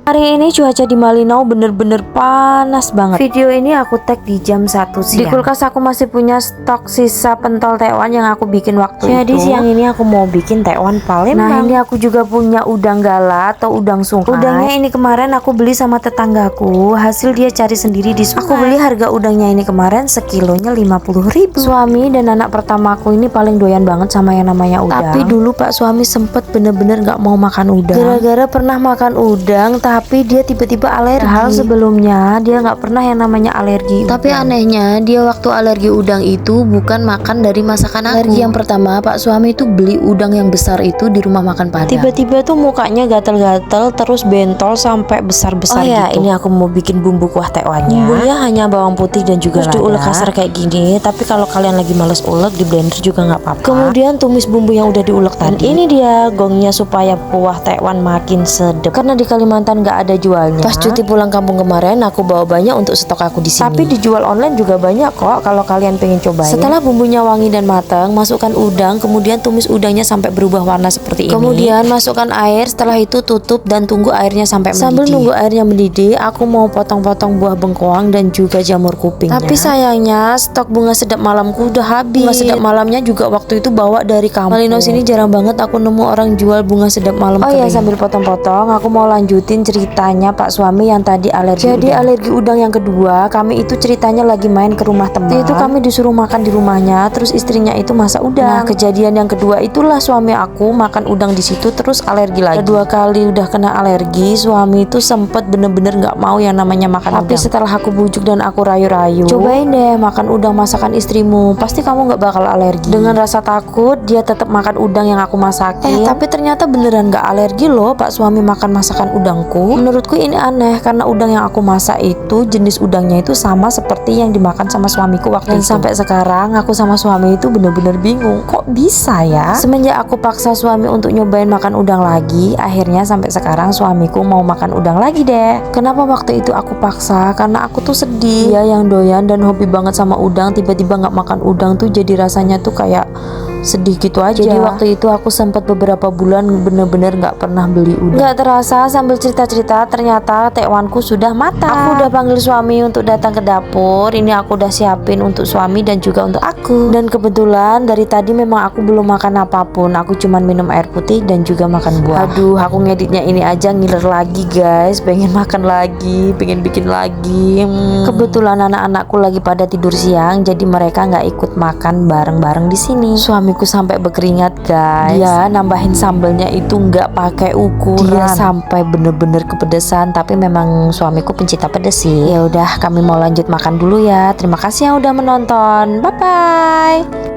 Hari ini cuaca di Malinau bener-bener panas banget. Video ini aku tag di jam 1 siang. Di kulkas aku masih punya stok sisa pentol tekwan yang aku bikin waktu itu. Jadi siang ini aku mau bikin tekwan Palembang. Nah ini aku juga punya udang gala atau udang sungai. Udangnya ini kemarin aku beli sama tetanggaku. Hasil dia cari sendiri di sungai. Aku beli harga udangnya ini kemarin sekilonya 50.000. Suami dan anak pertamaku ini paling doyan banget sama yang namanya udang. Tapi dulu Pak suami sempet bener-bener gak mau makan udang. Gara-gara pernah makan udang tapi dia tiba-tiba alergi. Hal sebelumnya dia nggak pernah yang namanya alergi udang. Tapi anehnya dia waktu alergi udang itu bukan makan dari masakan aku. Alergi yang pertama Pak suami itu beli udang yang besar itu di rumah makan Padang. Tiba-tiba tuh mukanya gatel-gatel terus bentol sampai besar-besar gitu. Ini aku mau bikin bumbu kuah tekwannya. Bumbunya hanya bawang putih dan juga terus diulek kasar kayak gini. Tapi kalau kalian lagi males ulek di blender juga nggak apa-apa. Kemudian tumis bumbu yang udah diulek tadi. Ini dia gongnya supaya kuah tekwan makin sedap. Karena di Kalimantan nggak ada jualnya. Pas cuti pulang kampung kemarin aku bawa banyak untuk stok aku di sini. Tapi dijual online juga banyak kok kalau kalian pengen cobain. Setelah bumbunya wangi dan matang, masukkan udang, kemudian tumis udangnya sampai berubah warna seperti ini. Kemudian masukkan air, setelah itu tutup dan tunggu airnya sampai mendidih. Sambil nunggu airnya mendidih, aku mau potong-potong buah bengkoang dan juga jamur kuping. Tapi sayangnya stok bunga sedap malamku udah habis. Bunga sedap malamnya juga waktu itu bawa dari kampung. Malinau sini jarang banget aku nemu orang jual bunga sedap malam kering. Ya sambil potong-potong aku mau lanjutin ceritanya Pak suami yang tadi alergi. Jadi udang. Alergi udang yang kedua, kami itu ceritanya lagi main ke rumah teman. Itu kami disuruh makan di rumahnya, terus istrinya itu masak udang. Nah, kejadian yang kedua itulah suami aku makan udang di situ terus alergi lagi. Kedua kali udah kena alergi, suami itu sempet bener-bener nggak mau yang namanya makan udang. Tapi setelah aku bujuk dan aku rayu-rayu, cobain deh makan udang masakan istrimu, pasti kamu nggak bakal alergi. Dengan rasa takut, dia tetap makan udang yang aku masakin. Tapi ternyata beneran nggak alergi loh Pak suami makan masakan udangku. Menurutku ini aneh karena udang yang aku masak itu jenis udangnya itu sama seperti yang dimakan sama suamiku waktu itu. Sampai sekarang aku sama suami itu bener-bener bingung kok bisa ya. Semenjak aku paksa suami untuk nyobain makan udang lagi, akhirnya sampai sekarang suamiku mau makan udang lagi deh. Kenapa waktu itu aku paksa? Karena aku tuh sedih. Dia yang doyan dan hobi banget sama udang, tiba-tiba nggak makan udang tuh jadi rasanya tuh kayak sedih gitu aja. Jadi waktu itu aku sempat beberapa bulan bener-bener nggak pernah beli udang. Nggak terasa sambil cerita-cerita ternyata tekwanku sudah matang. Aku udah panggil suami untuk datang ke dapur. Ini aku udah siapin untuk suami dan juga untuk aku. Dan kebetulan dari tadi memang aku belum makan apapun. Aku cuman minum air putih dan juga makan buah. Aduh, aku ngeditnya ini aja ngiler lagi guys. Pengen makan lagi, pengen bikin lagi. Kebetulan anak-anakku lagi pada tidur siang, jadi mereka nggak ikut makan bareng-bareng di sini. Suamiku sampai berkeringat guys. Dia nambahin sambelnya itu nggak pakai ukuran. Dia sampai bener-bener kepedesan. Tapi memang suamiku pencinta pedes sih. Ya udah, kami mau lanjut makan dulu ya. Terima kasih yang udah menonton. Bye bye.